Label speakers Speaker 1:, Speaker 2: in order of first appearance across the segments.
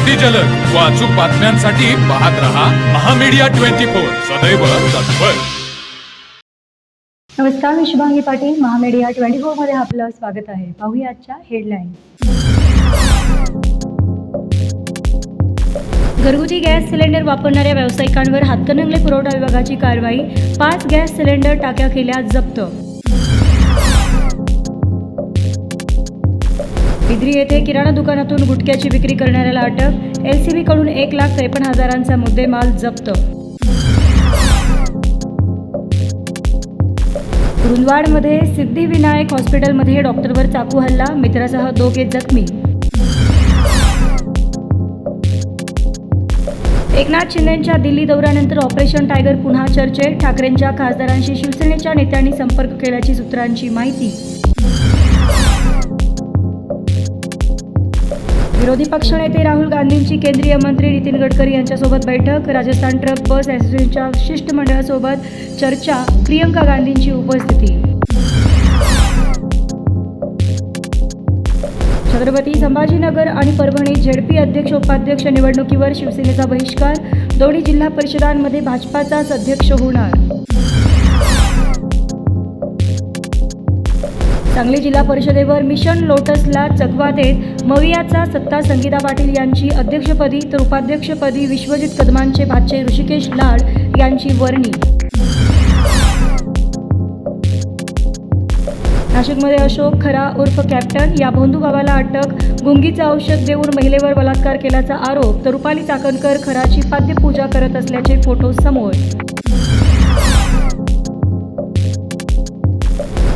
Speaker 1: अगदी जलद व अचूक बातम्यांसाठी पाहत रहा महामीडिया 24 सदैव तत्पर.
Speaker 2: नमस्कार, मी शुभांगी पाटील. महामीडिया 24 मध्ये आपलं स्वागत आहे. पाहूया आजच्या हेडलाईन. घरगुती गॅस सिलेंडर वापरणाऱ्या व्यावसायिकांवर हातकणंगले पुरवठा विभागाची कारवाई. 5 गॅस सिलेंडर टाक्या केल्या जप्त. बिद्री येथे किराणा दुकानातून गुटख्याची विक्री करणाऱ्याला अटक. LCB कडून 1,53,000चा मुद्देमाल जप्त. कुरुंदवाडमध्ये सिद्धिविनायक हॉस्पिटलमध्ये डॉक्टरवर चाकू हल्ला, मित्रासह 2 जखमी. एकनाथ शिंदेंच्या दिल्ली दौऱ्यानंतर ऑपरेशन टायगर पुन्हा चर्चेत. ठाकरेंच्या खासदारांशी शिवसेनेच्या नेत्यांनी संपर्क केल्याची सूत्रांची माहिती. विरोधी पक्षनेते राहुल गांधींची केंद्रीय मंत्री नितीन गडकरी यांच्यासोबत बैठक. राजस्थान ट्रक बस असोसिएशनच्या शिष्टमंडळासोबत चर्चा. प्रियंका गांधींची उपस्थिती. छत्रपती संभाजीनगर आणि परभणी ZP अध्यक्ष उपाध्यक्ष निवडणुकीवर शिवसेनेचा बहिष्कार. दोन्ही जिल्हा परिषदांमध्ये भाजपाचाच अध्यक्ष होणार. सांगली जिल्हा परिषदेवर मिशन लोटसला चकवा देत मवियाचा सत्ता संगीता पाटील यांची अध्यक्षपदी, तर उपाध्यक्षपदी विश्वजित कदमांचे भाचे ऋषिकेश लाड यांची वर्णी. नाशिकमध्ये अशोक खरा उर्फ कॅप्टन या भोंदू गावाला अटक. गुंगीचं औषध देऊन महिलेवर बलात्कार केल्याचा आरोप, तर रुपाली चाकणकर खराची पाद्यपूजा करत असल्याचे फोटो समोर.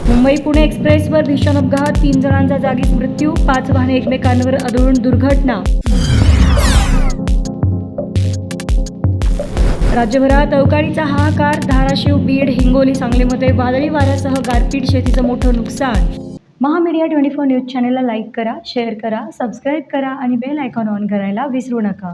Speaker 2: मुंबई पुणे एक्सप्रेसवर भीषण अपघात. 3 जणांचा जागीच मृत्यू. 5 वाहने एकमेकांवर आदळून दुर्घटना. राज्यभरात अवकाळीचा हाहाकार. धाराशिव, बीड, हिंगोली, सांगलीमध्ये वादळी वाऱ्यासह गारपीट, शेतीचं मोठं नुकसान. महामीडिया 24 न्यूज चॅनलला लाईक करा, शेअर करा, सबस्क्राईब करा आणि बेल आयकॉन ऑन करायला विसरू नका.